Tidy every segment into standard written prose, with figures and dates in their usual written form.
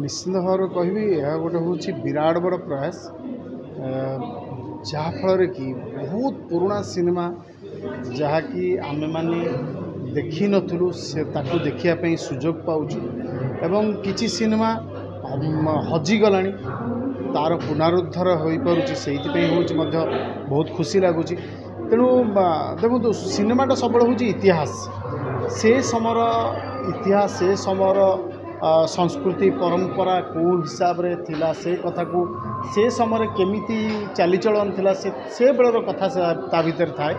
निश्चित भाव कहबी यह गोटे हूँ विराट बड़ प्रयास जहाँफल कि बहुत पुराना सिनेमा जहाँकि आमे माने देखी नथुलु से ताकू देखापी सुजोग पाउछु एवं किछि सिनेमा हजिगलानी तार पुनरुद्धार हो पारुछि से बहुत खुशी लगुच तेणु देखो सिनेमाटा सब हूँ इतिहास से समर इतिहास से समर संस्कृति परंपरा कौ हिसाब रे थिला से कथा को से समय केमिति चालीचलन थिला से बेलर कथा ता भीतर थाए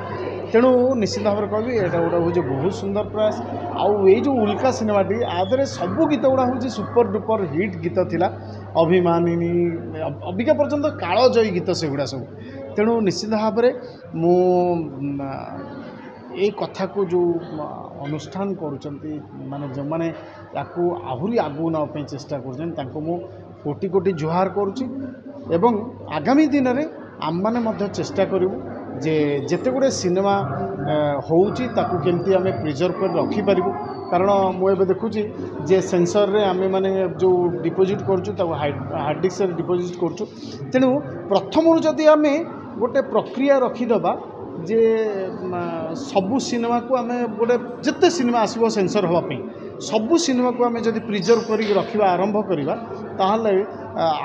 तेणु निश्चित भाव कहबी यहाँ गोटे हूँ बहुत सुंदर प्रयास आउ ये जो उल्का सिनेमाटी आदरे सबू गीत गुड़ा हूँ सुपर डुपर हिट गीत थिला अभिमानिनी अबिका पर्यंत कालजयी गीत से गुड़ा सब तेणु निश्चित भाव में मु ये कथा को जो अनुष्ठान करुँचे माने जो मैंने याकू आहरी आगू नापी चेष्टा कर कोटि कोटि जुहार करुच्ची एवं आगामी दिन में आम मैंने चेष्टा करूँ जे जेते गुड़े सिनेमा होउची ताकू केमती आमे प्रिजर्व कर रखिपर कारण मुझे देखुची जे सेंसर रे आमे माने जो डिपोजिट करूँ हार्ड डिस्क डिपोजिट करूँ तेणु प्रथम जदि आमे गोटे प्रक्रिया रखिदबा जे सबू सिनेमा को आमे गोटे जिते सिनेमा आसो सेंसर हाँपी सबू सिनेमा को आमे जदि प्रिजर्व कर रखा आरंभ करवा ताहले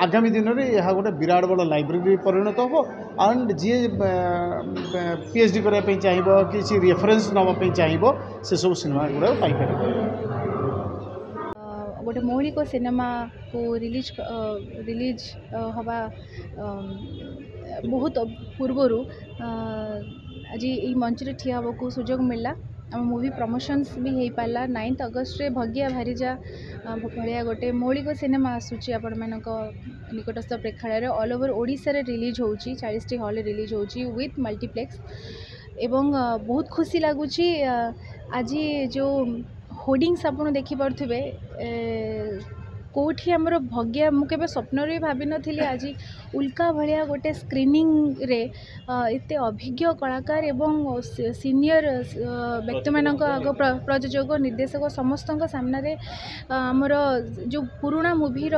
आगामी दिन में यह गोटे विराट बड़ लाइब्रेरी परिणत हो एंड जी पीएचडी करने चाहिए किसी रेफरेंस नापी चाहिए से सब सिनेमा गुड़ा पाइपर गोटे मौलिक सिनेमा को रिलीज हवा बहुत पूर्वर आज ये मंच रे ठिया को सुजोग मिलला आम मूवी प्रमोशंस भी हो पारा 9 अगस्ट रे भगिया भारीजा भाया गोटे मौलिक सिनेमा आसूची आपण मानक निकटस्थ प्रेक्षालय ऑल ओवर ओडिशा रे रिलीज होउची 40 हॉल रिलीज होउची विथ मल्टीप्लेक्स एवं बहुत खुशी लगुची आज जो होर्डिंग्स आपन देखि पारथुबे कोठी हमरो भग्या मुझे स्वप्न भी भाभी नी आज उल्का भाया गोटे स्क्रीनिंग रे एते अभिज्ञ कलाकार एवं सीनियर व्यक्ति मानक आग प्रयोजक निर्देशक समस्त सामने आमर जो पुराना मूवीर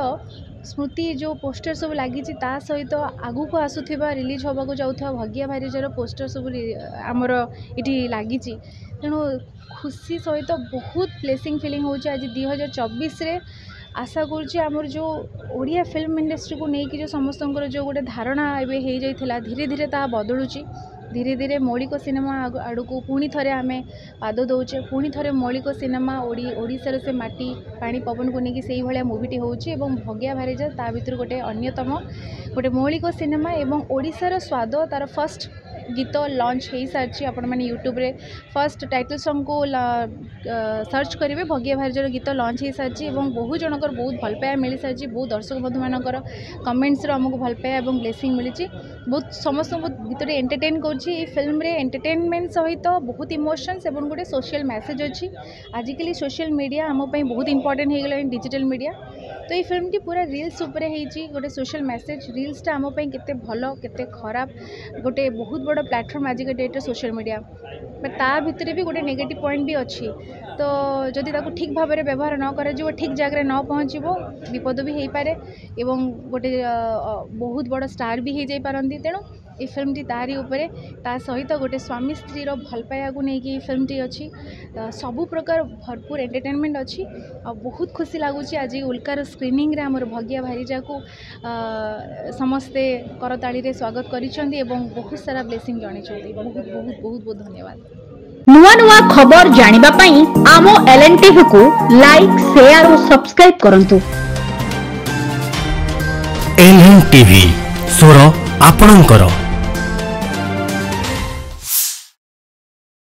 स्मृति जो पोस्टर सब लगी सहित आगू को आसूबा रिलीज होगा जाऊा भगिया भारीजार पोस्टर सब आमर ये लगी तेणु खुशी सहित बहुत ब्लेसिंग फीलिंग हो आज 2024 रे आशा करुँचे आमर जो ओडिया फिल्म इंडस्ट्री को लेकिन जो समस्त जो गोटे धारणा एवं हो जाता धीरे धीरे ता बदलुची धीरे धीरे मौलिक सिनेमा आड़ को पुणी थे आम पाद दौचे पुणी थे मौलिक सिनेमा ओडिशार से माटी पानी पवन को लेकिन से भाया मूवीटी होची भगिया भारीजा ता भीतर गोटे अन्यतम गोटे मौलिक सिनेमा एवं ओडिशार स्वाद तार फर्स्ट गीत लॉन्च हो सारी आपण मैंने यूट्यूब रे फर्स्ट टाइटल सॉन्ग को सर्च करेंगे भगिया भारीजार गीत लॉन्च हो सारी बहुत जनकर बहुत भल पाया मिल सारी बहुत दर्शक बंधु मानकर कमेंट्स आमको भल पाया और ब्लेसिंग मिली बहुत समस्त गीत एंटरटेन कर फिल्म रे एंटरटेनमेंट सहित बहुत इमोशंस और गोटे सोशल मैसेज अच्छी आजिकल सोशल मीडिया आमपाई बहुत इंपोर्टेंट हो गला डिजिटल मीडिया तो ये फिल्म टी पूरा रिल्स उपरे गोटे सोशल मैसेज रिल्सटा आमपाई केते भल केते खराब गोटे बहुत बड़ प्लेटफॉर्म आजिका डेट्रे सोशल मीडिया बट ता भितर भी गोटे नेगेटिव पॉइंट भी अच्छी तो जदि ताको ठीक भाव में व्यवहार न कर ठीक जगह न पहुँचब विपद भी हो पारे एवं गोटे बहुत बड़ स्टार भी हो जाती तेणु ये फिल्म टी तारी उपरे ता सहित गोटे स्वामी स्त्री भल पाया को लेकिन फिल्म टी अच्छी सबु प्रकार भरपूर एंटरटेनमेंट अच्छी बहुत खुशी लगुच आज उल्कार स्क्रीनिंग रे आमर भगिया भारीजा को समस्ते करताली स्वागत करिसेंती एवं बहुत सारा ब्लेसिंग जणाइछंती बहुत बहुत बहुत बहुत धन्यवाद। नुआ नुआ खबर जानिबा पई आमो एलएनटीवी को लाइक शेयर और सब्सक्राइब करंतु। एलएनटीवी स्वर आपणंकर।